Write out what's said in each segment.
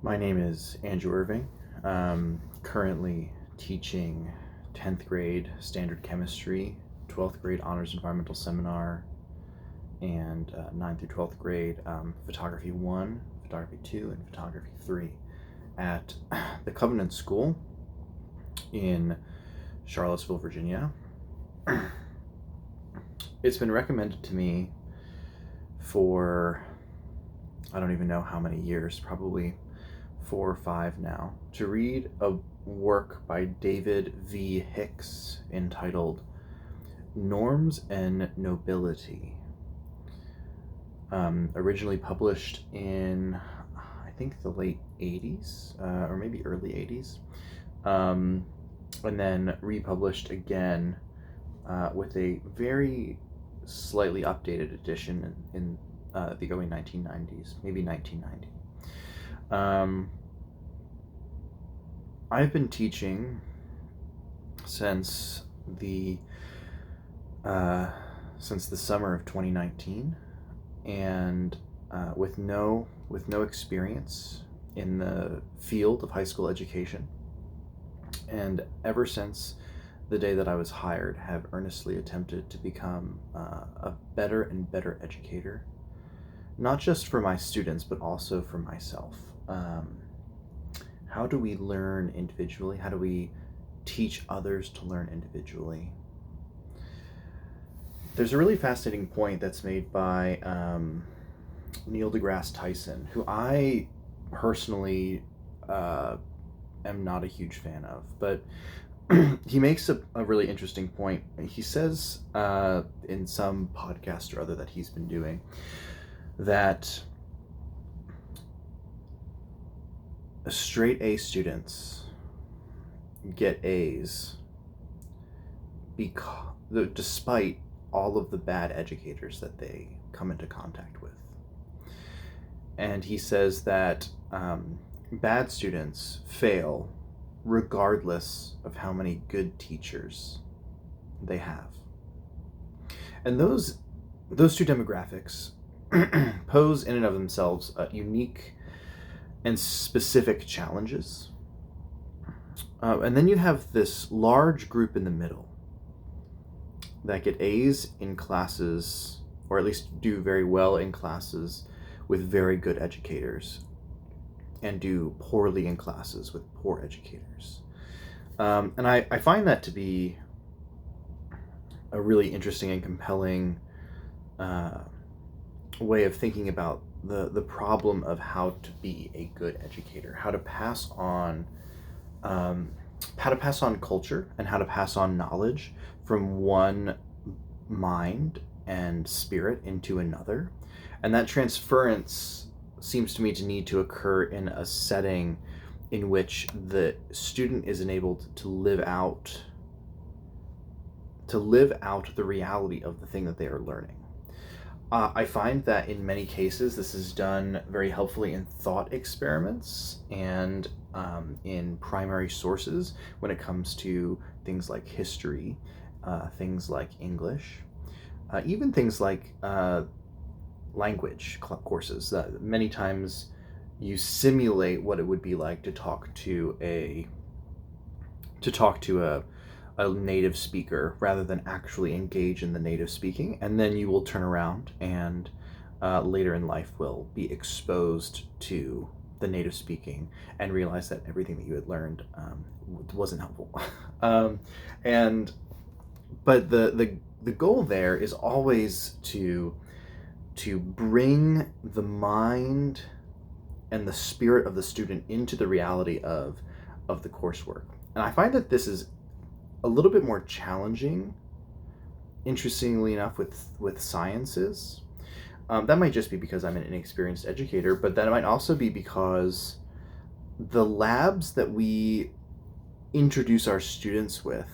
My name is Andrew Irving. Currently teaching 10th grade standard chemistry, 12th grade honors environmental seminar, and 9th through 12th grade photography 1, photography 2, and photography 3 at the Covenant School in Charlottesville, Virginia. It's been recommended to me for I don't even know how many years, probably 4 or 5 now, to read a work by David V Hicks entitled Norms and Nobility. Originally published in, I think, the late 80s, or maybe early 80s, and then republished again with a very slightly updated edition in the early 1990s, maybe 1990. I've been teaching since the summer of 2019, and with no experience in the field of high school education. And ever since the day that I was hired, have earnestly attempted to become a better and better educator, not just for my students, but also for myself. How do we learn individually? How do we teach others to learn individually? There's a really fascinating point that's made by Neil deGrasse Tyson, who I personally am not a huge fan of, but he makes a really interesting point. He says in some podcast or other that he's been doing that straight A students get A's despite all of the bad educators that they come into contact with. And he says that bad students fail regardless of how many good teachers they have. And those two demographics pose in and of themselves unique and specific challenges. And then you have this large group in the middle that get A's in classes, or at least do very well in classes with very good educators, and do poorly in classes with poor educators. And I find that to be a really interesting and compelling way of thinking about the problem of how to be a good educator, how to pass on culture and how to pass on knowledge from one mind and spirit into another. And that transference seems to me to need to occur in a setting in which the student is enabled to live out the reality of the thing that they are learning. I find that in many cases this is done very helpfully in thought experiments and in primary sources when it comes to things like history, things like English, even things like language courses. Many times you simulate what it would be like to talk to a native speaker rather than actually engage in the native speaking, and then you will turn around and later in life will be exposed to the native speaking and realize that everything that you had learned wasn't helpful. But the goal there is always to bring the mind and the spirit of the student into the reality of the coursework. And I find that this is a little bit more challenging, interestingly enough, with sciences. That might just be because I'm an inexperienced educator, but that might also be because the labs that we introduce our students with,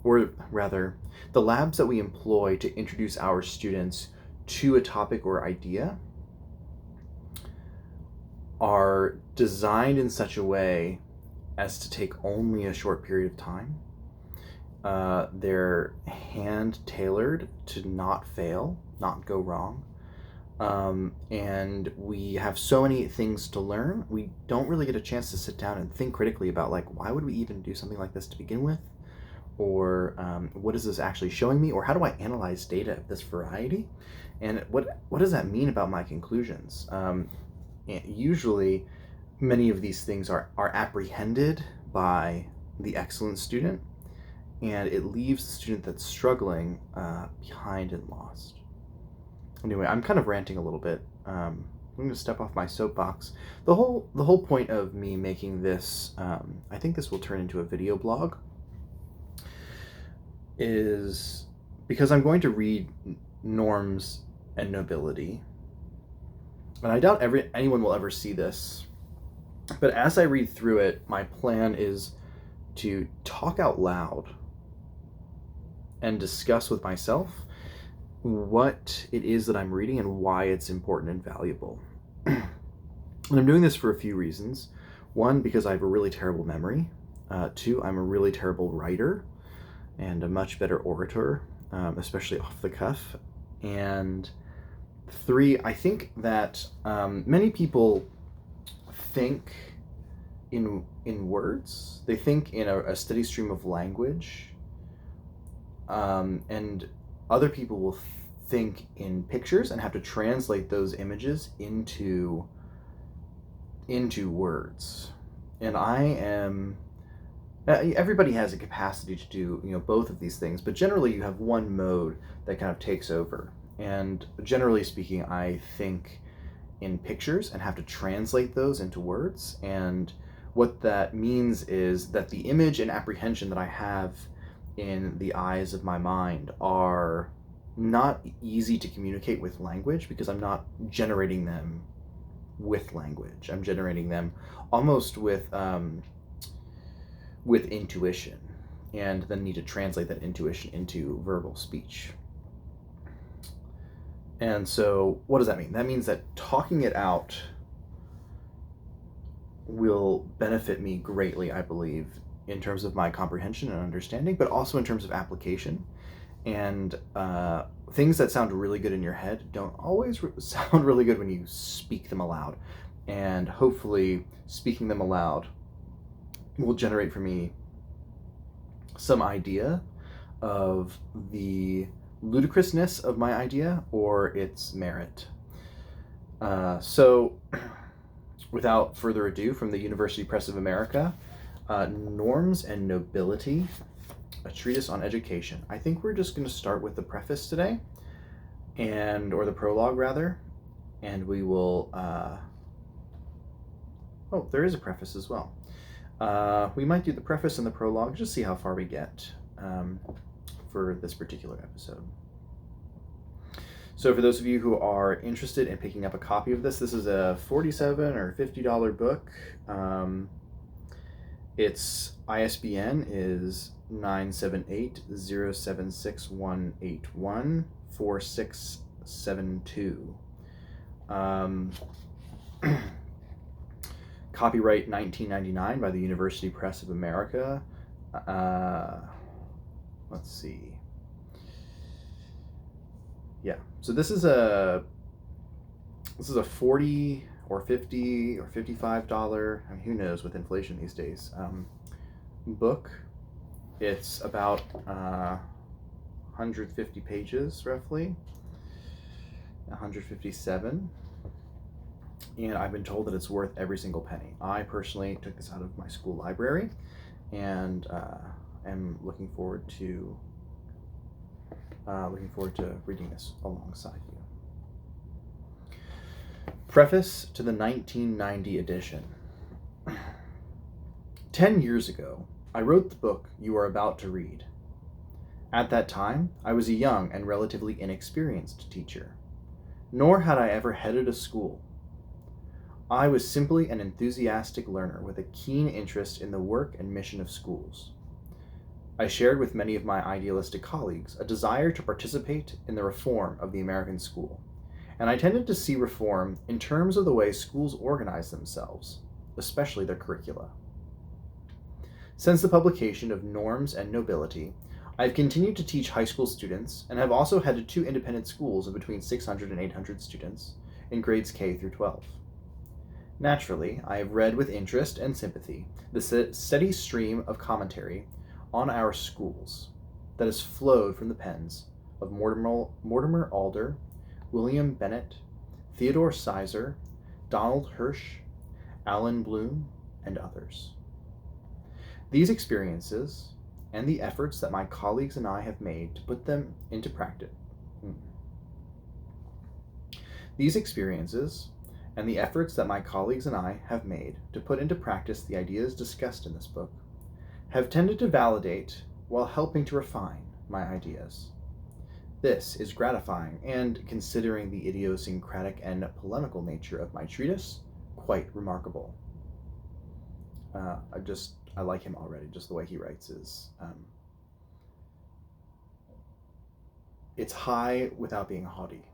or rather, the labs that we employ to introduce our students to a topic or idea, are designed in such a way as to take only a short period of time. They're hand-tailored to not fail, not go wrong. and we have so many things to learn. We don't really get a chance to sit down and think critically about, like, why would we even do something like this to begin with? Or what is this actually showing me? Or how do I analyze data of this variety? And what does that mean about my conclusions? Usually, many of these things are apprehended by the excellent student, and it leaves the student that's struggling behind and lost. Anyway, I'm kind of ranting a little bit. I'm going to step off my soapbox. The whole point of me making this, I think this will turn into a video blog, is because I'm going to read Norms and Nobility. And I doubt anyone will ever see this. But as I read through it, my plan is to talk out loud and discuss with myself what it is that I'm reading and why it's important and valuable. And I'm doing this for a few reasons. One, because I have a really terrible memory. Two, I'm a really terrible writer and a much better orator, especially off the cuff. And three, I think that many people think in words. They think in a steady stream of language. And other people will think in pictures and have to translate those images into words. And I am, everybody has a capacity to do, both of these things, but generally you have one mode that kind of takes over. And generally speaking, I think in pictures and have to translate those into words. And what that means is that the image and apprehension that I have in the eyes of my mind are not easy to communicate with language, because I'm not generating them with language. I'm generating them almost with intuition, and then need to translate that intuition into verbal speech. And so what does that mean? That means that talking it out will benefit me greatly, I believe, in terms of my comprehension and understanding, but also in terms of application. And things that sound really good in your head don't always sound really good when you speak them aloud. And hopefully speaking them aloud will generate for me some idea of the ludicrousness of my idea or its merit. So without further ado, from the University Press of America, Norms and Nobility, a treatise on education. I think we're just going to start with the preface today, or the prologue rather, and we will, oh, there is a preface as well. We might do the preface and the prologue, just see how far we get for this particular episode. So for those of you who are interested in picking up a copy of this is a $47 or $50 book. Its ISBN is 978-076-181-4672. Copyright 1999 by the University Press of America. Let's see. Yeah, so this is a $40 or $50 or $55, I mean, who knows with inflation these days, book. It's about 150 pages roughly, 157, and I've been told that it's worth every single penny. I personally took this out of my school library and am looking forward to reading this alongside you. Preface to the 1990 edition. 10 years ago, I wrote the book you are about to read. At that time, I was a young and relatively inexperienced teacher, nor had I ever headed a school. I was simply an enthusiastic learner with a keen interest in the work and mission of schools. I shared with many of my idealistic colleagues a desire to participate in the reform of the American school, and I tended to see reform in terms of the way schools organize themselves, especially their curricula. Since the publication of Norms and Nobility, I have continued to teach high school students and have also headed 2 independent schools of between 600 and 800 students, in grades K through 12. Naturally, I have read with interest and sympathy the steady stream of commentary on our schools that has flowed from the pens of Mortimer Alder, William Bennett, Theodore Sizer, Donald Hirsch, Alan Bloom, and others. These experiences and the efforts that my colleagues and I have made to put them into practice. These experiences and the efforts that my colleagues and I have made to put into practice the ideas discussed in this book have tended to validate while helping to refine my ideas. This is gratifying and, considering the idiosyncratic and polemical nature of my treatise, quite remarkable. I like him already. Just the way he writes is, it's high without being haughty.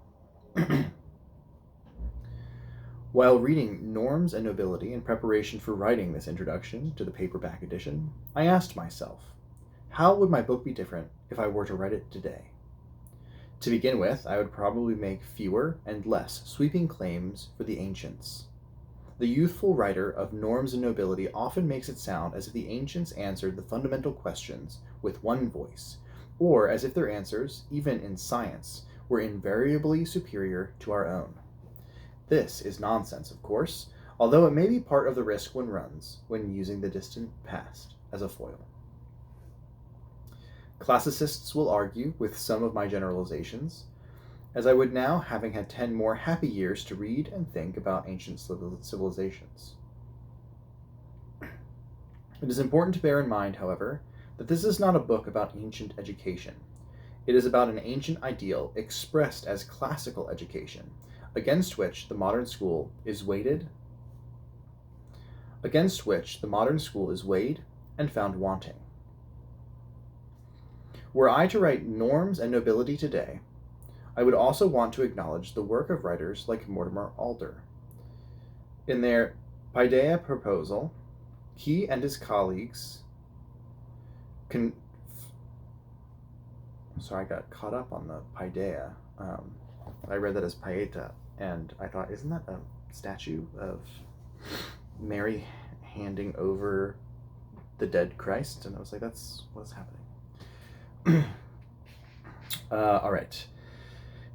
While reading Norms and Nobility in preparation for writing this introduction to the paperback edition, I asked myself, how would my book be different if I were to write it today? To begin with, I would probably make fewer and less sweeping claims for the ancients. The youthful writer of Norms and Nobility often makes it sound as if the ancients answered the fundamental questions with one voice, or as if their answers, even in science, were invariably superior to our own. This is nonsense, of course, although it may be part of the risk one runs when using the distant past as a foil. Classicists will argue with some of my generalizations, as I would now, having had 10 more happy years to read and think about ancient civilizations. It is important to bear in mind, however, that this is not a book about ancient education. It is about an ancient ideal expressed as classical education, against which the modern school is weighed and found wanting. Were I to write Norms and Nobility today, I would also want to acknowledge the work of writers like Mortimer Alder. In their Paideia proposal, he and his colleagues I got caught up on the Paideia. I read that as Pieta, and I thought, isn't that a statue of Mary handing over the dead Christ? And I was like, that's what's happening. All right.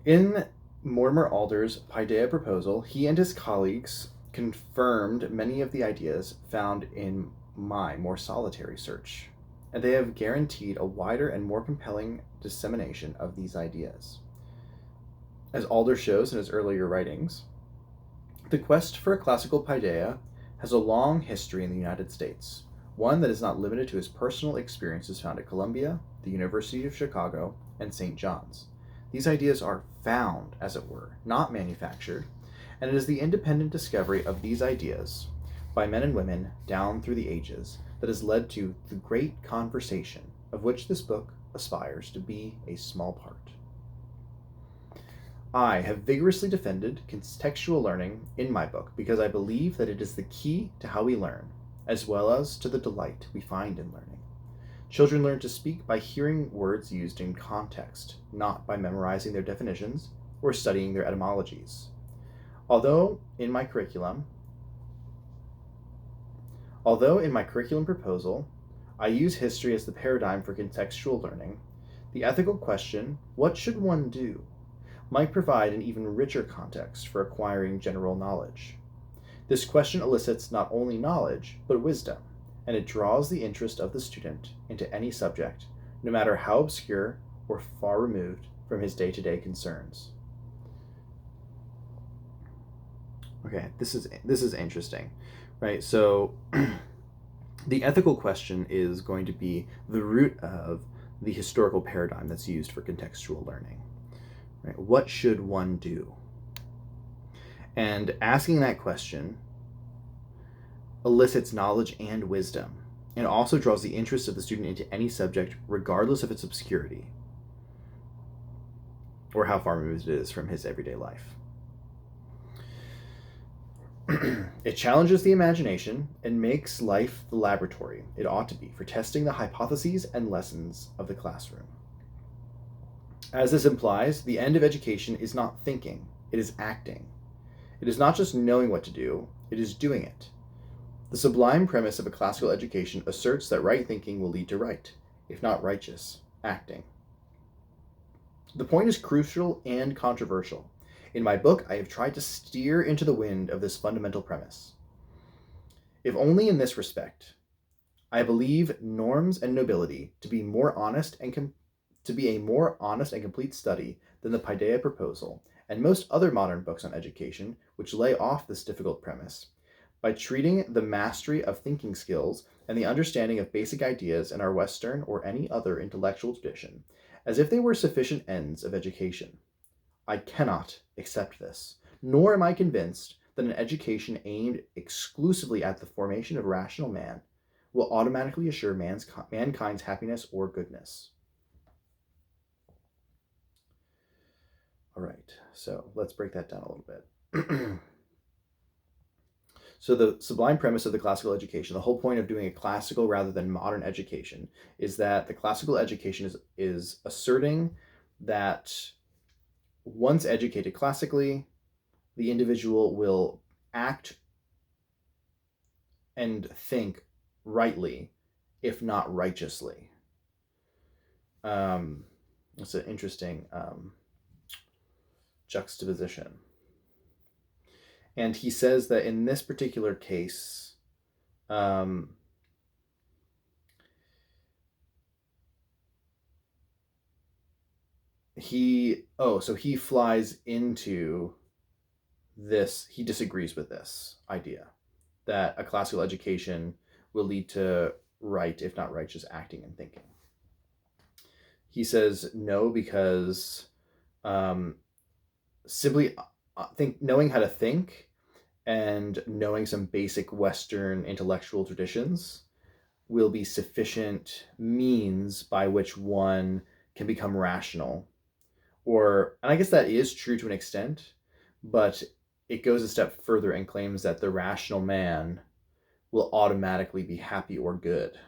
In Mortimer Alder's Paideia proposal, he and his colleagues confirmed many of the ideas found in my more solitary search, and they have guaranteed a wider and more compelling dissemination of these ideas. As Alder shows in his earlier writings, the quest for a classical Paideia has a long history in the United States, one that is not limited to his personal experiences found at Columbia, the University of Chicago, and St. John's. These ideas are found, as it were, not manufactured, and it is the independent discovery of these ideas by men and women down through the ages that has led to the great conversation of which this book aspires to be a small part. I have vigorously defended contextual learning in my book because I believe that it is the key to how we learn, as well as to the delight we find in learning. Children learn to speak by hearing words used in context, not by memorizing their definitions or studying their etymologies. Although in my curriculum proposal, I use history as the paradigm for contextual learning, the ethical question, what should one do, might provide an even richer context for acquiring general knowledge. This question elicits not only knowledge, but wisdom, and it draws the interest of the student into any subject, no matter how obscure or far removed from his day-to-day concerns. Okay, this is interesting, right? So the ethical question is going to be the root of the historical paradigm that's used for contextual learning. Right? What should one do? And asking that question elicits knowledge and wisdom, and also draws the interest of the student into any subject, regardless of its obscurity or how far removed it is from his everyday life. It challenges the imagination and makes life the laboratory it ought to be for testing the hypotheses and lessons of the classroom. As this implies, the end of education is not thinking, it is acting. It is not just knowing what to do, it is doing it. The sublime premise of a classical education asserts that right thinking will lead to right, if not righteous, acting. The point is crucial and controversial. In my book, I have tried to steer into the wind of this fundamental premise. If only in this respect, I believe Norms and Nobility to be a more honest and complete study than the Paideia Proposal and most other modern books on education, which lay off this difficult premise, by treating the mastery of thinking skills and the understanding of basic ideas in our Western or any other intellectual tradition as if they were sufficient ends of education. I cannot accept this, nor am I convinced that an education aimed exclusively at the formation of rational man will automatically assure mankind's happiness or goodness. All right, so let's break that down a little bit. So the sublime premise of the classical education, the whole point of doing a classical rather than modern education, is that the classical education is asserting that once educated classically, the individual will act and think rightly, if not righteously. It's an interesting juxtaposition. And he says that in this particular case, he flies into this. He disagrees with this idea that a classical education will lead to right, if not righteous, acting and thinking. He says no, because simply knowing how to think and knowing some basic Western intellectual traditions will be sufficient means by which one can become rational. And I guess that is true to an extent, but it goes a step further and claims that the rational man will automatically be happy or good,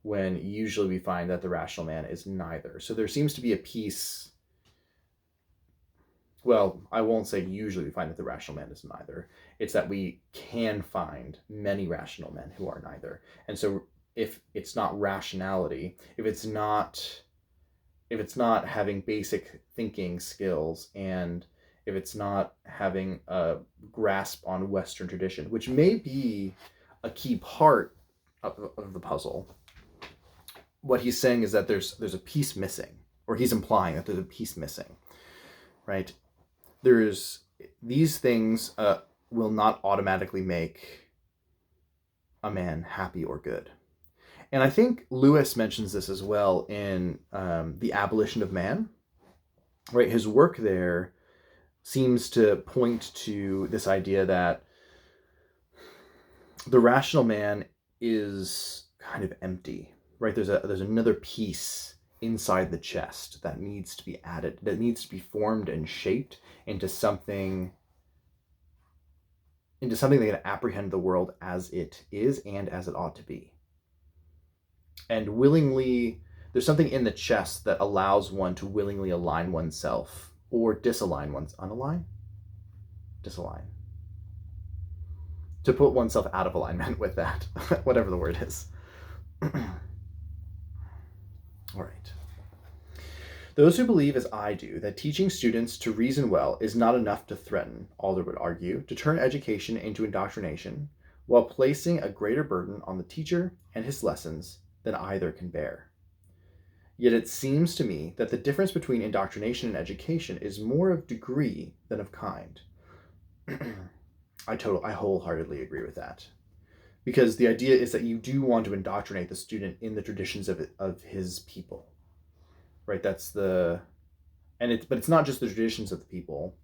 when usually we find that the rational man is neither. So there seems to be a piece. Well, I won't say usually we find that the rational man is neither. It's that we can find many rational men who are neither. And so if it's not rationality, if it's not having basic thinking skills, and if it's not having a grasp on Western tradition, which may be a key part of the puzzle, what he's saying is that there's a piece missing, or he's implying that there's a piece missing, right? These things will not automatically make a man happy or good. And I think Lewis mentions this as well in The Abolition of Man, right? His work there seems to point to this idea that the rational man is kind of empty, right? There's another piece inside the chest that needs to be added, that needs to be formed and shaped into something that can apprehend the world as it is and as it ought to be. And willingly, there's something in the chest that allows one to willingly align oneself or disalign disalign, to put oneself out of alignment with that, whatever the word is. All right. Those who believe, as I do, that teaching students to reason well is not enough to threaten, Alder would argue, to turn education into indoctrination, while placing a greater burden on the teacher and his lessons than either can bear. Yet it seems to me that the difference between indoctrination and education is more of degree than of kind. I wholeheartedly agree with that. Because the idea is that you do want to indoctrinate the student in the traditions of his people. Right? But it's not just the traditions of the people.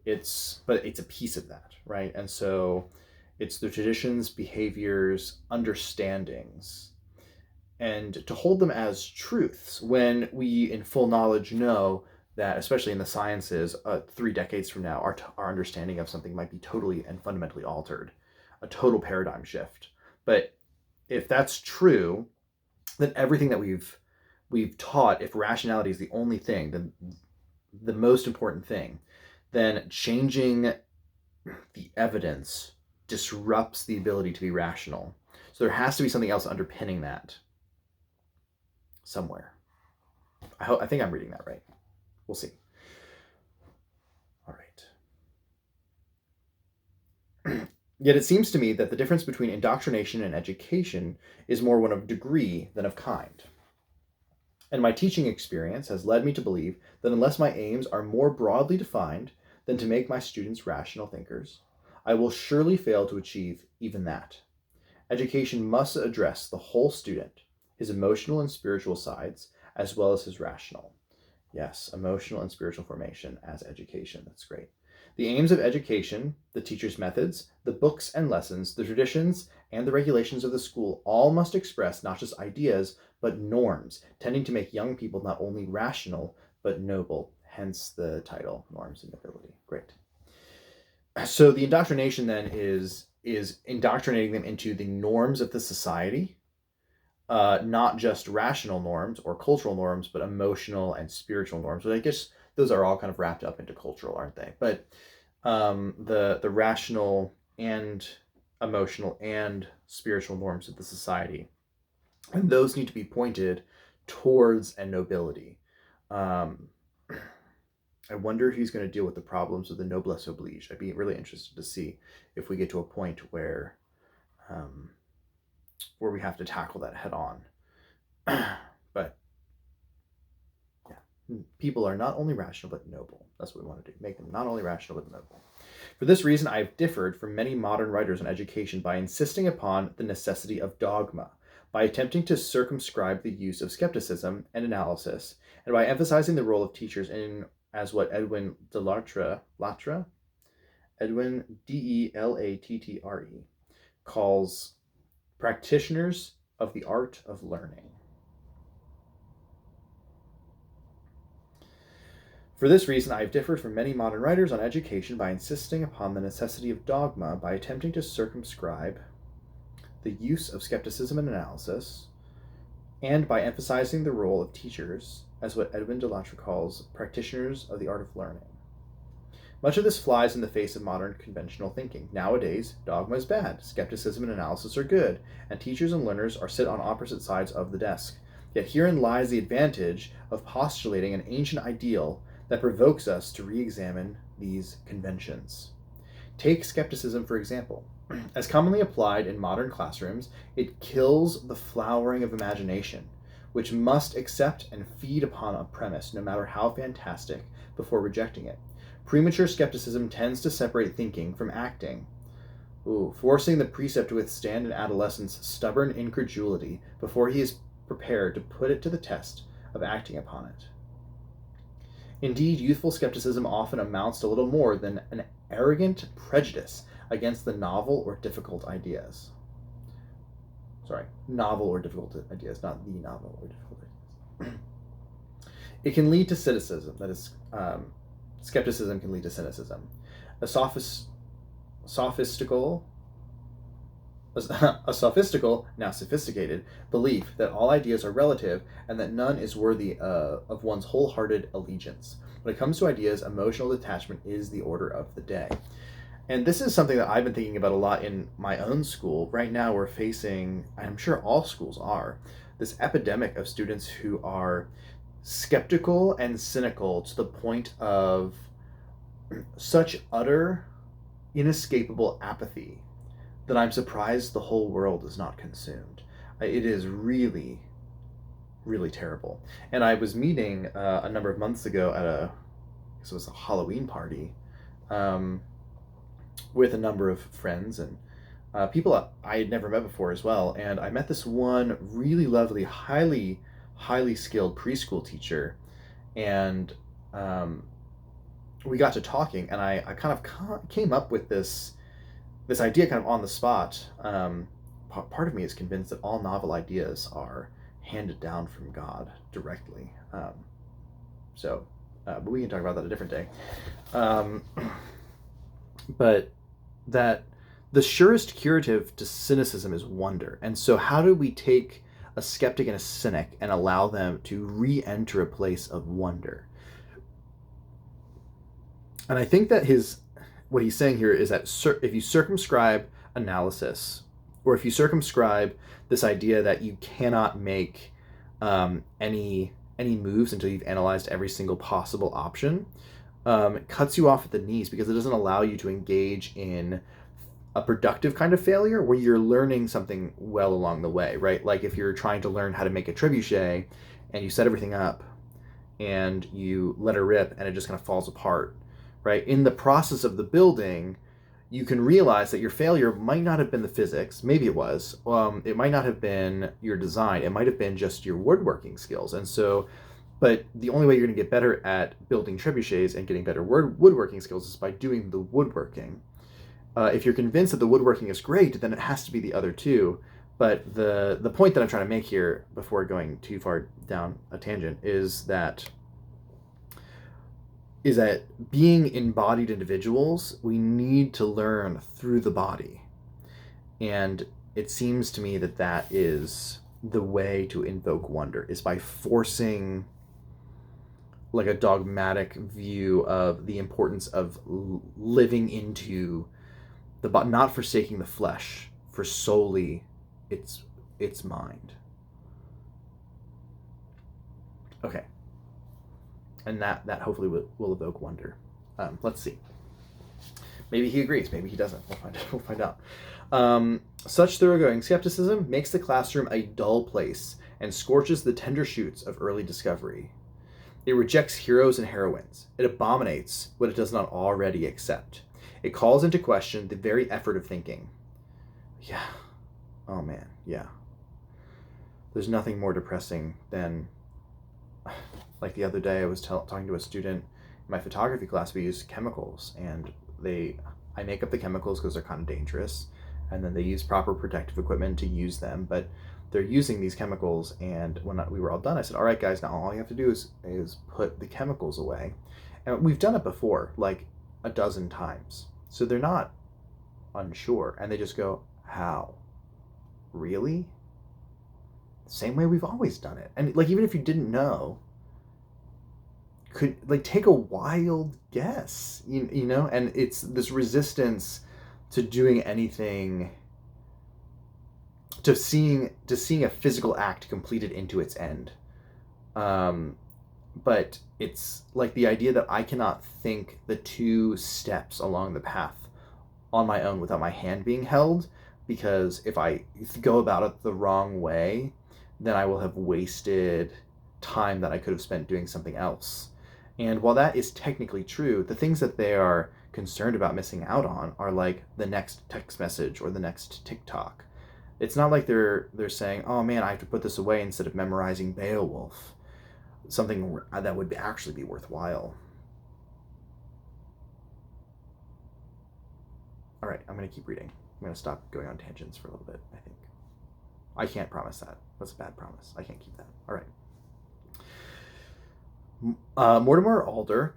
It's a piece of that, right? And so it's the traditions, behaviors, understandings, and to hold them as truths when we, in full knowledge, know that, especially in the sciences, 3 decades from now, our understanding of something might be totally and fundamentally altered, a total paradigm shift. But if that's true, then everything that we've taught, if rationality is the only thing, then the most important thing, then changing the evidence disrupts the ability to be rational. So there has to be something else underpinning that somewhere. I think I'm reading that right. We'll see. All right. Yet it seems to me that the difference between indoctrination and education is more one of degree than of kind. And my teaching experience has led me to believe that unless my aims are more broadly defined than to make my students rational thinkers, I will surely fail to achieve even that. Education must address the whole student, his emotional and spiritual sides, as well as his rational. Yes, emotional and spiritual formation as education. That's great. The aims of education, the teacher's methods, the books and lessons, the traditions, and the regulations of the school all must express not just ideas, but norms, tending to make young people not only rational, but noble. Hence the title, Norms and Nobility. Great. So the indoctrination then is indoctrinating them into the norms of the society, not just rational norms or cultural norms, but emotional and spiritual norms. But I guess those are all kind of wrapped up into cultural, aren't they? But the rational and emotional and spiritual norms of the society, and those need to be pointed towards a nobility. I wonder if he's going to deal with the problems of the noblesse oblige. I'd be really interested to see if we get to a point where we have to tackle that head on. But yeah, people are not only rational but noble. That's what we want to do. Make them not only rational but noble. For this reason, I have differed from many modern writers on education by insisting upon the necessity of dogma, by attempting to circumscribe the use of skepticism and analysis, and by emphasizing the role of teachers as what Edwin Delattre, Edwin Delattre, calls practitioners of the art of learning. For this reason, I have differed from many modern writers on education by insisting upon the necessity of dogma, by attempting to circumscribe the use of skepticism and analysis, and by emphasizing the role of teachers as what Edwin Delattre calls practitioners of the art of learning. Much of this flies in the face of modern conventional thinking. Nowadays, dogma is bad, skepticism and analysis are good, and teachers and learners are sit on opposite sides of the desk. Yet herein lies the advantage of postulating an ancient ideal that provokes us to re-examine these conventions. Take skepticism, for example. As commonly applied in modern classrooms, it kills the flowering of imagination, which must accept and feed upon a premise, no matter how fantastic, before rejecting it. Premature skepticism tends to separate thinking from acting, forcing the precept to withstand an adolescent's stubborn incredulity before he is prepared to put it to the test of acting upon it. Indeed, youthful skepticism often amounts to little more than an arrogant prejudice against the novel or difficult ideas. Novel or difficult ideas, not the novel or difficult ideas. It can lead to cynicism, that is, skepticism can lead to cynicism. A sophistical, now sophisticated, belief that all ideas are relative and that none is worthy of one's wholehearted allegiance. When it comes to ideas, emotional detachment is the order of the day. And this is something that I've been thinking about a lot in my own school. Right now we're facing, I'm sure all schools are, this epidemic of students who are skeptical and cynical to the point of such utter, inescapable apathy that I'm surprised the whole world is not consumed. It is really, really terrible. And I was meeting a number of months ago at it was a Halloween party with a number of friends and people I had never met before as well. And I met this one really lovely, highly skilled preschool teacher, and we got to talking, and I kind of came up with this idea kind of on the spot. Part of me is convinced that all novel ideas are handed down from God directly. But we can talk about that a different day. But that the surest curative to cynicism is wonder. And so how do we take a skeptic and a cynic and allow them to re-enter a place of wonder? And I think that what he's saying here is that if you circumscribe analysis, or if you circumscribe this idea that you cannot make any moves until you've analyzed every single possible option, it cuts you off at the knees, because it doesn't allow you to engage in a productive kind of failure where you're learning something well along the way, right? Like if you're trying to learn how to make a trebuchet and you set everything up and you let it rip and it just kind of falls apart, right? In the process of the building, you can realize that your failure might not have been the physics. Maybe it was. It might not have been your design. It might have been just your woodworking skills. And so, but the only way you're going to get better at building trebuchets and getting better woodworking skills is by doing the woodworking. If you're convinced that the woodworking is great, then it has to be the other two. But the point that I'm trying to make here, before going too far down a tangent, is that being embodied individuals, we need to learn through the body. And it seems to me that that is the way to invoke wonder, is by forcing like a dogmatic view of the importance of living into the body, not forsaking the flesh for solely its mind. Okay. And that hopefully will evoke wonder. Let's see. Maybe he agrees. Maybe he doesn't. We'll find out. Such thoroughgoing skepticism makes the classroom a dull place and scorches the tender shoots of early discovery. It rejects heroes and heroines. It abominates what it does not already accept. It calls into question the very effort of thinking. Yeah. Oh man. Yeah. There's nothing more depressing than, like the other day I was talking to a student in my photography class. We use chemicals, and I make up the chemicals because they're kind of dangerous, and then they use proper protective equipment to use them, but they're using these chemicals. And when we were all done, I said, all right guys, now all you have to do is put the chemicals away. And we've done it before, like a dozen times, so they're not unsure, and they just go, how? Really? Same way we've always done it. And like, even if you didn't know, could like take a wild guess, you know. And it's this resistance to doing anything, to seeing a physical act completed into its end. But it's like the idea that I cannot think the two steps along the path on my own without my hand being held, because if I go about it the wrong way, then I will have wasted time that I could have spent doing something else. And while that is technically true, the things that they are concerned about missing out on are like the next text message or the next TikTok. It's not like they're saying, oh man, I have to put this away instead of memorizing Beowulf, something that would actually be worthwhile. All right, I'm going to keep reading. I'm going to stop going on tangents for a little bit, I think. I can't promise that. That's a bad promise. I can't keep that. All right. Mortimer Alder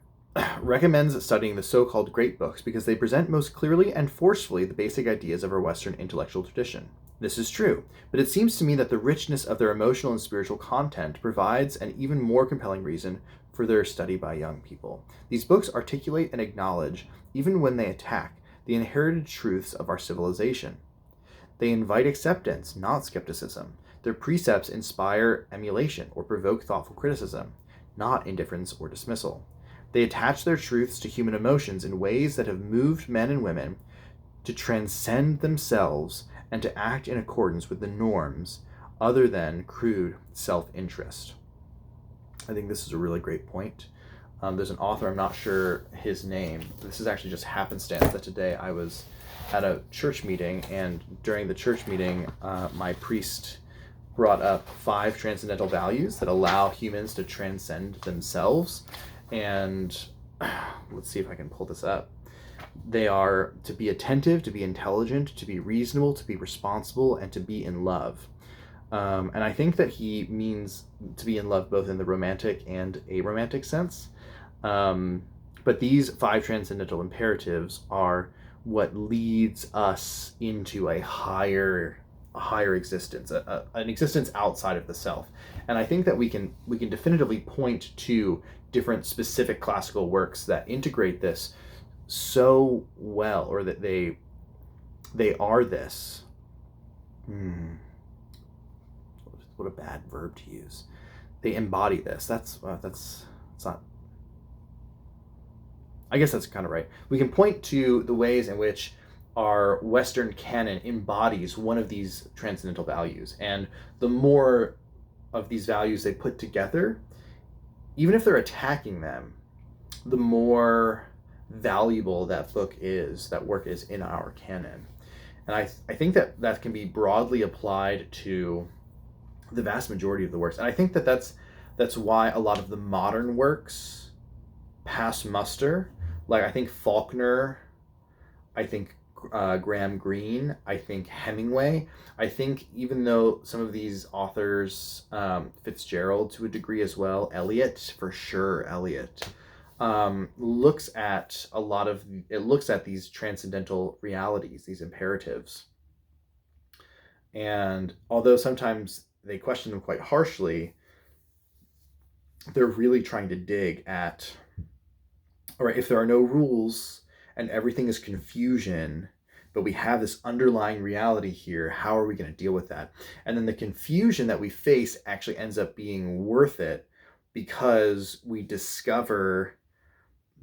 recommends studying the so-called great books because they present most clearly and forcefully the basic ideas of our Western intellectual tradition. This is true, but it seems to me that the richness of their emotional and spiritual content provides an even more compelling reason for their study by young people. These books articulate and acknowledge, even when they attack, the inherited truths of our civilization. They invite acceptance, not skepticism. Their precepts inspire emulation or provoke thoughtful criticism, not indifference or dismissal. They attach their truths to human emotions in ways that have moved men and women to transcend themselves and to act in accordance with the norms other than crude self-interest. I think this is a really great point. There's an author, I'm not sure his name. This is actually just happenstance that today I was at a church meeting, and during the church meeting, my priest brought up 5 transcendental values that allow humans to transcend themselves. And let's see if I can pull this up. They are to be attentive, to be intelligent, to be reasonable, to be responsible, and to be in love. And I think that he means to be in love both in the romantic and aromantic sense. But these 5 transcendental imperatives are what leads us into a higher existence, an existence outside of the self. And I think that we can definitively point to different specific classical works that integrate this so well, or that they are this. What a bad verb to use. They embody this. That's not. I guess that's kind of right. We can point to the ways in which our Western canon embodies one of these transcendental values, and the more of these values they put together, even if they're attacking them, the more valuable that work is in our canon. And I think that can be broadly applied to the vast majority of the works. And I think that's why a lot of the modern works pass muster. Like, I think Faulkner, I think Graham Greene, I think Hemingway. I think even though some of these authors, Fitzgerald to a degree as well, Eliot, for sure, looks at these transcendental realities, these imperatives. And although sometimes they question them quite harshly, they're really trying to dig at, all right, if there are no rules and everything is confusion, but we have this underlying reality here, how are we going to deal with that? And then the confusion that we face actually ends up being worth it, because we discover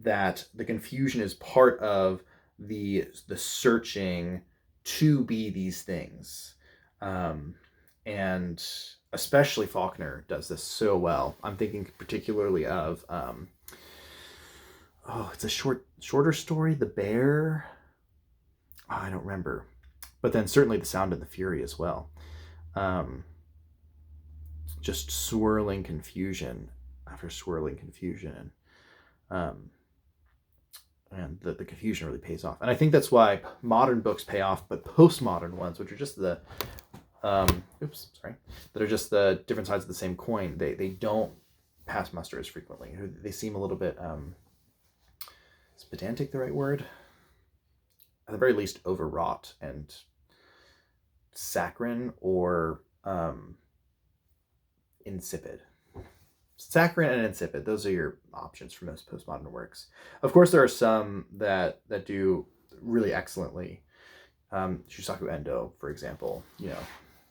that the confusion is part of the searching to be these things. And especially Faulkner does this so well. I'm thinking particularly of it's a shorter story, The Bear. I don't remember, but then certainly The Sound and the Fury as well. Just swirling confusion after swirling confusion, and the confusion really pays off. And I think that's why modern books pay off, but postmodern ones, which are just that are just the different sides of the same coin, they don't pass muster as frequently. They seem a little bit, is pedantic the right word? At the very least, overwrought and saccharine, or insipid. Saccharine and insipid, those are your options for most postmodern works. Of course, there are some that do really excellently. Shusaku Endo, for example,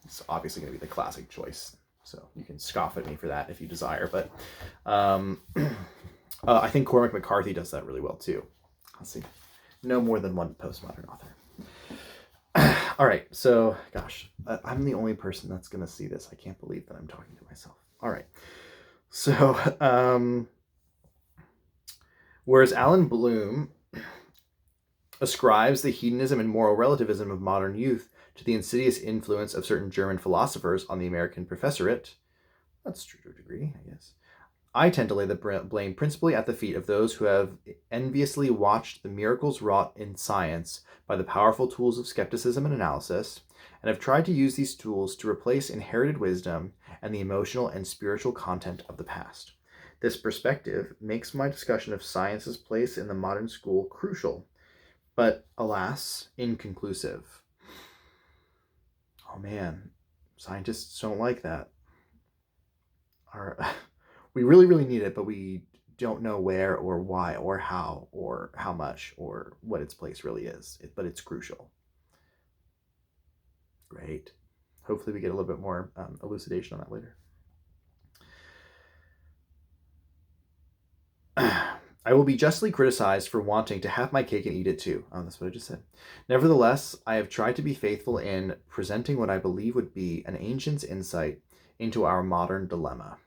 it's obviously going to be the classic choice. So you can scoff at me for that if you desire. But I think Cormac McCarthy does that really well too. Let's see. No more than one postmodern author. All right. So, gosh, I'm the only person that's going to see this. I can't believe that I'm talking to myself. All right. So, whereas Alan Bloom ascribes the hedonism and moral relativism of modern youth to the insidious influence of certain German philosophers on the American professorate, that's true to a degree, I guess. I tend to lay the blame principally at the feet of those who have enviously watched the miracles wrought in science by the powerful tools of skepticism and analysis, and have tried to use these tools to replace inherited wisdom and the emotional and spiritual content of the past. This perspective makes my discussion of science's place in the modern school crucial, but alas, inconclusive. Oh man, scientists don't like that. We really, really need it, but we don't know where or why or how or how much or what its place really is. But it's crucial. Great. Hopefully we get a little bit more elucidation on that later. I will be justly criticized for wanting to have my cake and eat it too. Oh, that's what I just said. Nevertheless, I have tried to be faithful in presenting what I believe would be an ancient's insight into our modern dilemma.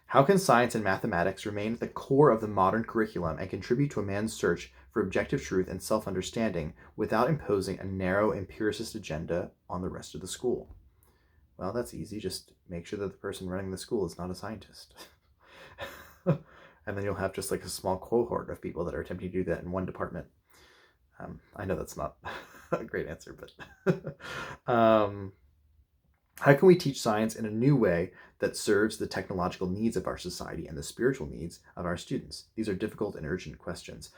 How can science and mathematics remain at the core of the modern curriculum and contribute to a man's search for objective truth and self-understanding without imposing a narrow empiricist agenda on the rest of the school? Well, that's easy. Just make sure that the person running the school is not a scientist. And then you'll have just like a small cohort of people that are attempting to do that in one department. I know that's not a great answer, but how can we teach science in a new way that serves the technological needs of our society and the spiritual needs of our students? These are difficult and urgent questions.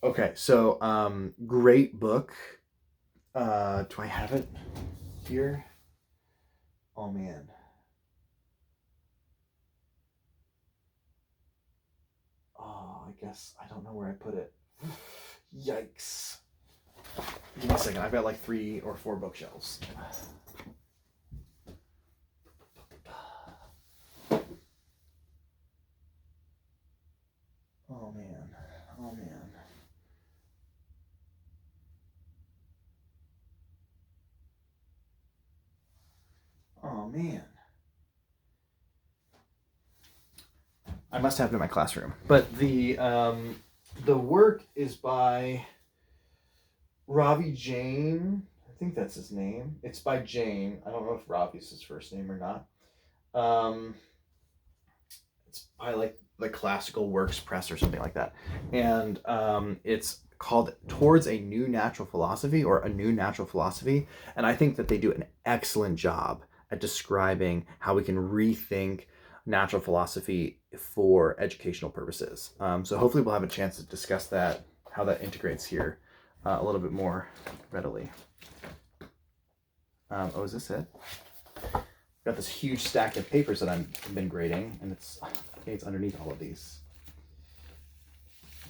Okay, so great book. Do I have it here? Oh man. guess I don't know where I put it. Yikes. Give me a second. I've got like 3 or 4 bookshelves. Oh man. Oh man. Oh man. I must have it in my classroom. But the work is by Ravi Jain. I think that's his name. It's by Jain. I don't know if Ravi's his first name or not. It's by like the Classical Works Press or something like that. And it's called Towards a New Natural Philosophy, or A New Natural Philosophy. And I think that they do an excellent job at describing how we can rethink natural philosophy for educational purposes. So hopefully we'll have a chance to discuss that, how that integrates here a little bit more readily. Oh, is this it? Got this huge stack of papers that I've been grading, and it's underneath all of these.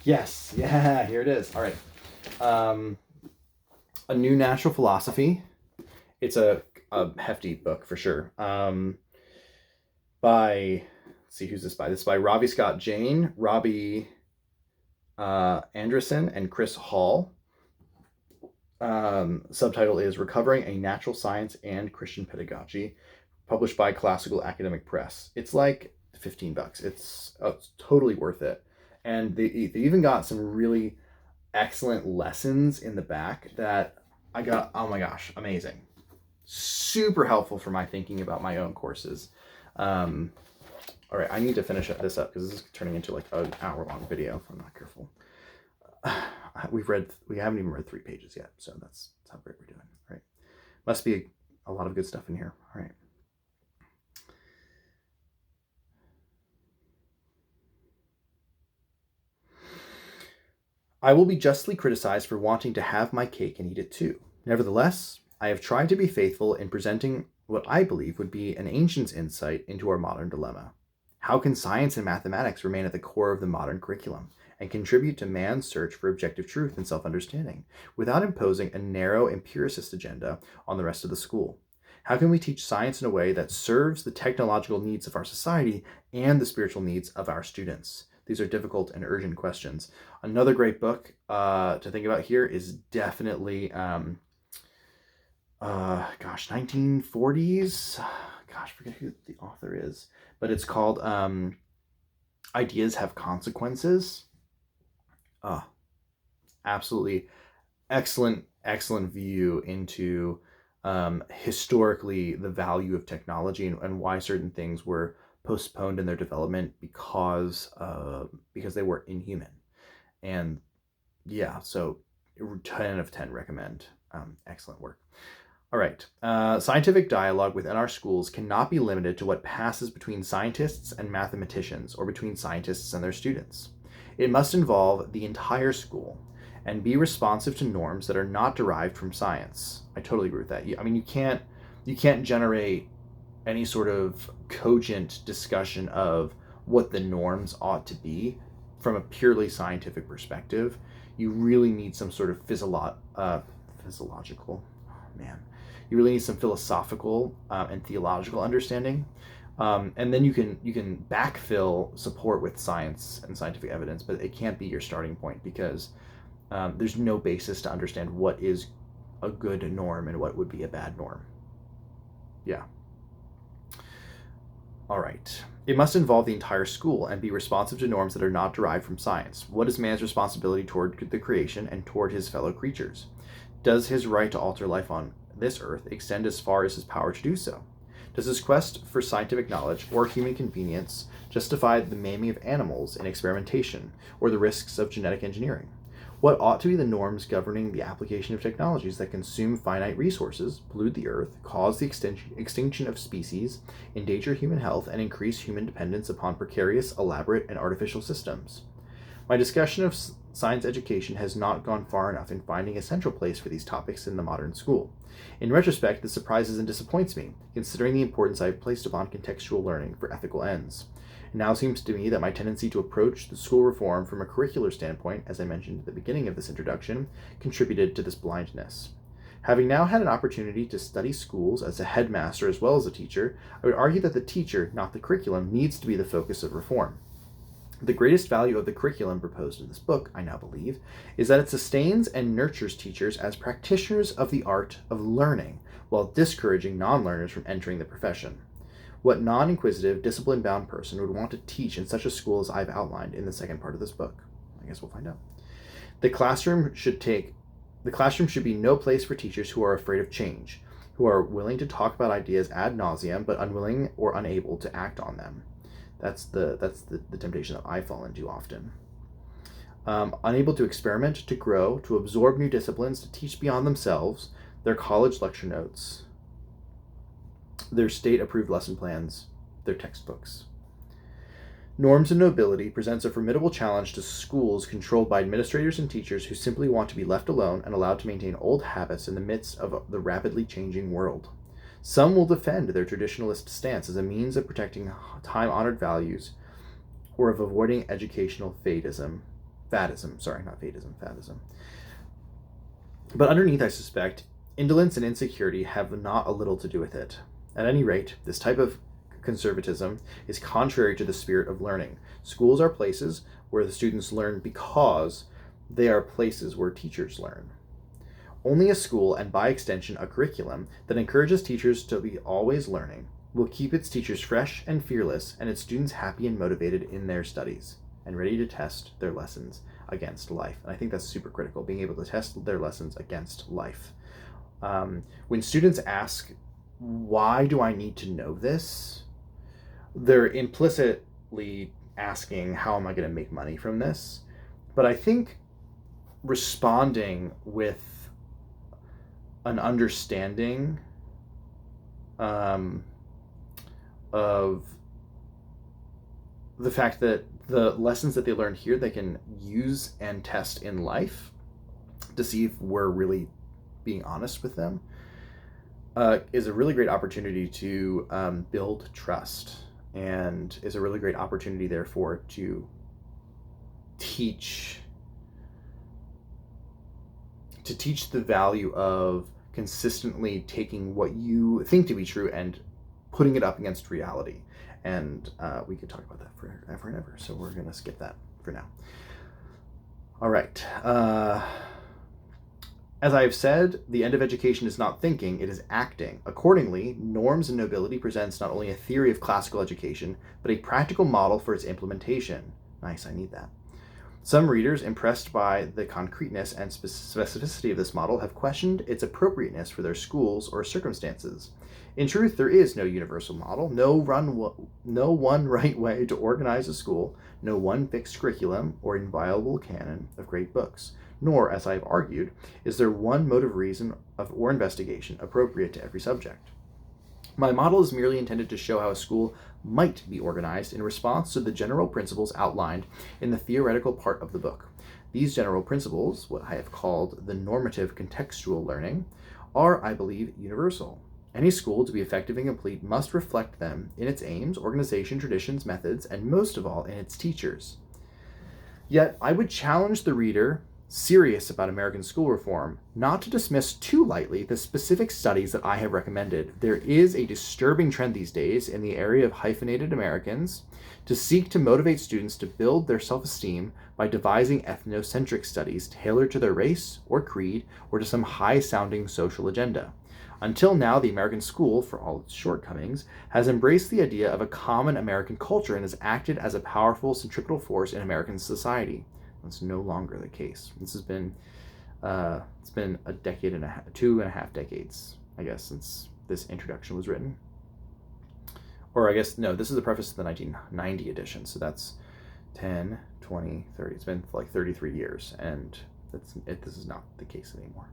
Yes, yeah, here it is. All right. A New Natural Philosophy. It's a hefty book for sure. By, let's see, who's this by? This is by Ravi Scott Jain, Robbie Anderson, and Chris Hall. Subtitle is Recovering a Natural Science and Christian Pedagogy, published by Classical Academic Press. It's like $15. It's totally worth it. And they even got some really excellent lessons in the back that I got. Oh my gosh, amazing. Super helpful for my thinking about my own courses. All right, I need to finish this up because this is turning into like an hour-long video if I'm not careful. We haven't even read 3 pages yet, so that's how great we're doing. All right, must be a lot of good stuff in here. All right. I will be justly criticized for wanting to have my cake and eat it too. Nevertheless, I have tried to be faithful in presenting what I believe would be an ancient's insight into our modern dilemma. How can science and mathematics remain at the core of the modern curriculum and contribute to man's search for objective truth and self-understanding without imposing a narrow empiricist agenda on the rest of the school? How can we teach science in a way that serves the technological needs of our society and the spiritual needs of our students? These are difficult and urgent questions. Another great book to think about here is definitely 1940s. Gosh, forget who the author is, but it's called Ideas Have Consequences. Absolutely excellent view into historically the value of technology and why certain things were postponed in their development because they were inhuman. And yeah, so 10 of 10 recommend. Excellent work. All right. Scientific dialogue within our schools cannot be limited to what passes between scientists and mathematicians or between scientists and their students. It must involve the entire school and be responsive to norms that are not derived from science. I totally agree with that. I mean, you can't generate any sort of cogent discussion of what the norms ought to be from a purely scientific perspective. You really need some sort of physiological, you really need some philosophical and theological understanding. And then you can backfill support with science and scientific evidence, but it can't be your starting point because there's no basis to understand what is a good norm and what would be a bad norm. Yeah. All right. It must involve the entire school and be responsive to norms that are not derived from science. What is man's responsibility toward the creation and toward his fellow creatures? Does his right to alter life on this earth extend as far as his power to do so? Does his quest for scientific knowledge or human convenience justify the maiming of animals in experimentation or the risks of genetic engineering? What ought to be the norms governing the application of technologies that consume finite resources, pollute the earth, cause the extinction of species, endanger human health, and increase human dependence upon precarious, elaborate, and artificial systems? My discussion of science education has not gone far enough in finding a central place for these topics in the modern school. In retrospect, this surprises and disappoints me, considering the importance I have placed upon contextual learning for ethical ends. It now seems to me that my tendency to approach the school reform from a curricular standpoint, as I mentioned at the beginning of this introduction, contributed to this blindness. Having now had an opportunity to study schools as a headmaster as well as a teacher, I would argue that the teacher, not the curriculum, needs to be the focus of reform. The greatest value of the curriculum proposed in this book, I now believe, is that it sustains and nurtures teachers as practitioners of the art of learning, while discouraging non-learners from entering the profession. What non-inquisitive, discipline-bound person would want to teach in such a school as I've outlined in the second part of this book? I guess we'll find out. The classroom should be no place for teachers who are afraid of change, who are willing to talk about ideas ad nauseum, but unwilling or unable to act on them. That's the temptation that I fall into often. Unable to experiment, to grow, to absorb new disciplines, to teach beyond themselves, their college lecture notes, their state-approved lesson plans, their textbooks. Norms and Nobility presents a formidable challenge to schools controlled by administrators and teachers who simply want to be left alone and allowed to maintain old habits in the midst of the rapidly changing world. Some will defend their traditionalist stance as a means of protecting time-honored values or of avoiding educational fadism. But underneath, I suspect, indolence and insecurity have not a little to do with it. At any rate, this type of conservatism is contrary to the spirit of learning. Schools are places where the students learn because they are places where teachers learn. Only a school, and by extension a curriculum, that encourages teachers to be always learning will keep its teachers fresh and fearless and its students happy and motivated in their studies and ready to test their lessons against life. And I think that's super critical, being able to test their lessons against life. When students ask, why do I need to know this? They're implicitly asking, how am I going to make money from this? But I think responding with an understanding of the fact that the lessons that they learned here they can use and test in life to see if we're really being honest with them is a really great opportunity to build trust, and is a really great opportunity therefore to teach the value of consistently taking what you think to be true and putting it up against reality. And we could talk about that forever and ever, so we're going to skip that for now. All right. As I have said, the end of education is not thinking, it is acting. Accordingly, Norms and Nobility presents not only a theory of classical education, but a practical model for its implementation. Nice, I need that. Some readers, impressed by the concreteness and specificity of this model, have questioned its appropriateness for their schools or circumstances. In truth, there is no universal model, no one right way to organize a school, no one fixed curriculum or inviolable canon of great books, nor, as I have argued, is there one mode of reason or investigation appropriate to every subject. My model is merely intended to show how a school might be organized in response to the general principles outlined in the theoretical part of the book. These general principles, what I have called the normative contextual learning, are, I believe, universal. Any school, to be effective and complete, must reflect them in its aims, organization, traditions, methods, and most of all, in its teachers. Yet, I would challenge the reader serious about American school reform not to dismiss too lightly the specific studies that I have recommended. There is a disturbing trend these days in the area of hyphenated Americans to seek to motivate students to build their self-esteem by devising ethnocentric studies tailored to their race or creed or to some high-sounding social agenda. Until now, the American school, for all its shortcomings, has embraced the idea of a common American culture and has acted as a powerful centripetal force in American society. That's no longer the case. This has been, it's been a decade and a half, 2.5 decades, I guess, since this introduction was written. Or I guess, no, this is the preface to the 1990 edition, so that's 10, 20, 30. It's been like 33 years, and this is not the case anymore.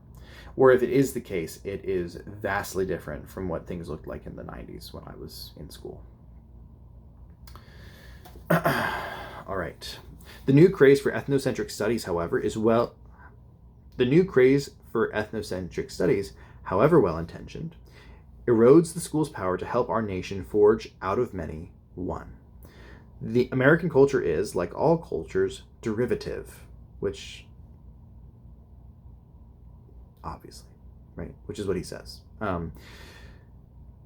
Or if it is the case, it is vastly different from what things looked like in the 90s when I was in school. All right. The new craze for ethnocentric studies, however, however well-intentioned, erodes the school's power to help our nation forge out of many one. The American culture is, like all cultures, derivative, which obviously, right? Which is what he says.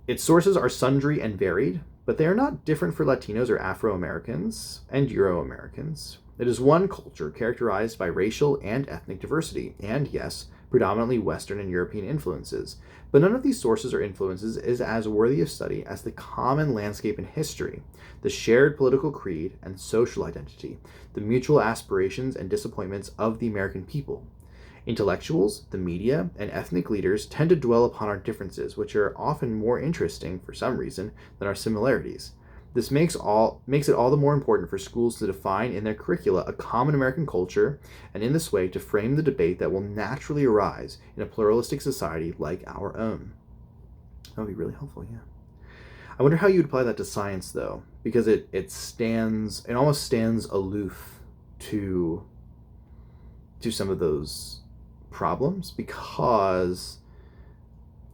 Its sources are sundry and varied, but they are not different for Latinos or Afro-Americans and Euro-Americans. It is one culture characterized by racial and ethnic diversity, and yes, predominantly Western and European influences. But none of these sources or influences is as worthy of study as the common landscape in history, the shared political creed and social identity, the mutual aspirations and disappointments of the American people. Intellectuals, the media, and ethnic leaders tend to dwell upon our differences, which are often more interesting, for some reason, than our similarities. This makes it all the more important for schools to define in their curricula a common American culture, and in this way to frame the debate that will naturally arise in a pluralistic society like our own. That would be really helpful, yeah. I wonder how you would apply that to science, though, because it almost stands aloof to some of those problems, because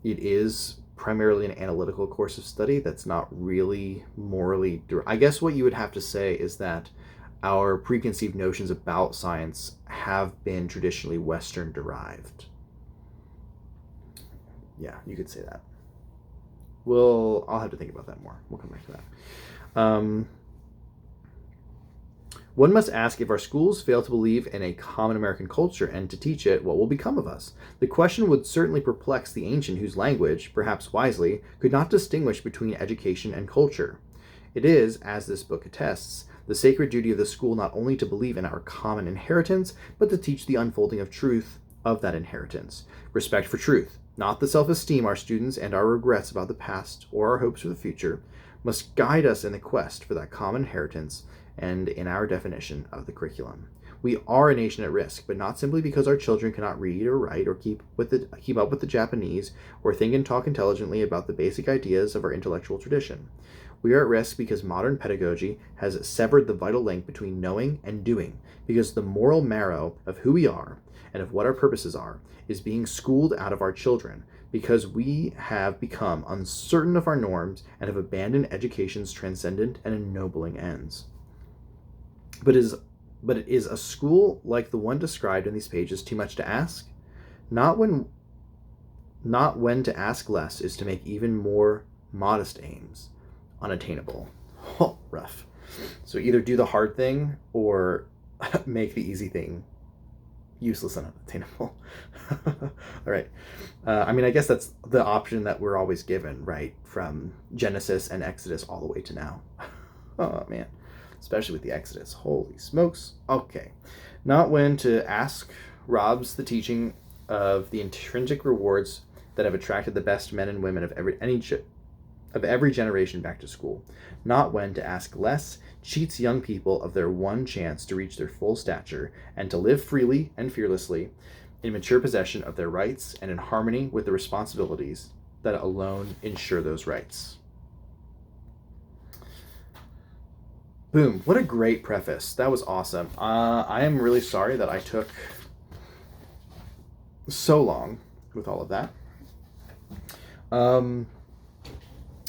it is primarily an analytical course of study that's not really morally I guess what you would have to say is that our preconceived notions about science have been traditionally Western derived. Yeah, you could say that. I'll have to think about that more. We'll come back to that. One must ask, if our schools fail to believe in a common American culture and to teach it, what will become of us? The question would certainly perplex the ancient whose language, perhaps wisely, could not distinguish between education and culture. It is, as this book attests, the sacred duty of the school not only to believe in our common inheritance, but to teach the unfolding of truth of that inheritance. Respect for truth, not the self-esteem our students and our regrets about the past or our hopes for the future, must guide us in the quest for that common inheritance and in our definition of the curriculum. We are a nation at risk, but not simply because our children cannot read or write or keep up with the Japanese or think and talk intelligently about the basic ideas of our intellectual tradition. We are at risk because modern pedagogy has severed the vital link between knowing and doing, because the moral marrow of who we are and of what our purposes are is being schooled out of our children, because we have become uncertain of our norms and have abandoned education's transcendent and ennobling ends. But is a school like the one described in these pages too much to ask? Not when to ask less is to make even more modest aims unattainable. Oh, rough. So either do the hard thing or make the easy thing useless and unattainable. All right. I guess that's the option that we're always given, right? From Genesis and Exodus all the way to now. Oh, man. Especially with the Exodus. Holy smokes. Okay. Not when to ask robs the teaching of the intrinsic rewards that have attracted the best men and women of every generation back to school. Not when to ask less cheats young people of their one chance to reach their full stature and to live freely and fearlessly in mature possession of their rights and in harmony with the responsibilities that alone ensure those rights. Boom. What a great preface. That was awesome. I am really sorry that I took so long with all of that.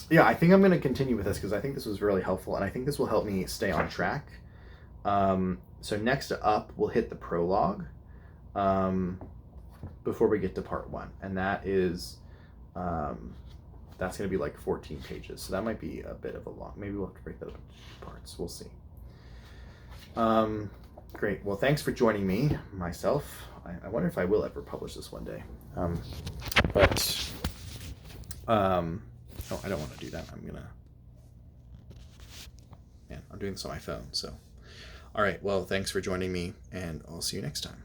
Yeah, I think I'm going to continue with this because I think this was really helpful, and I think this will help me stay on track. So next up, we'll hit the prologue before we get to part 1, and that is... that's going to be like 14 pages. So that might be a bit of a long... Maybe we'll have to break that up into parts. We'll see. Great. Well, thanks for joining me, myself. I wonder if I will ever publish this one day. Oh, I don't want to do that. I'm doing this on my phone. So, all right. Well, thanks for joining me, and I'll see you next time.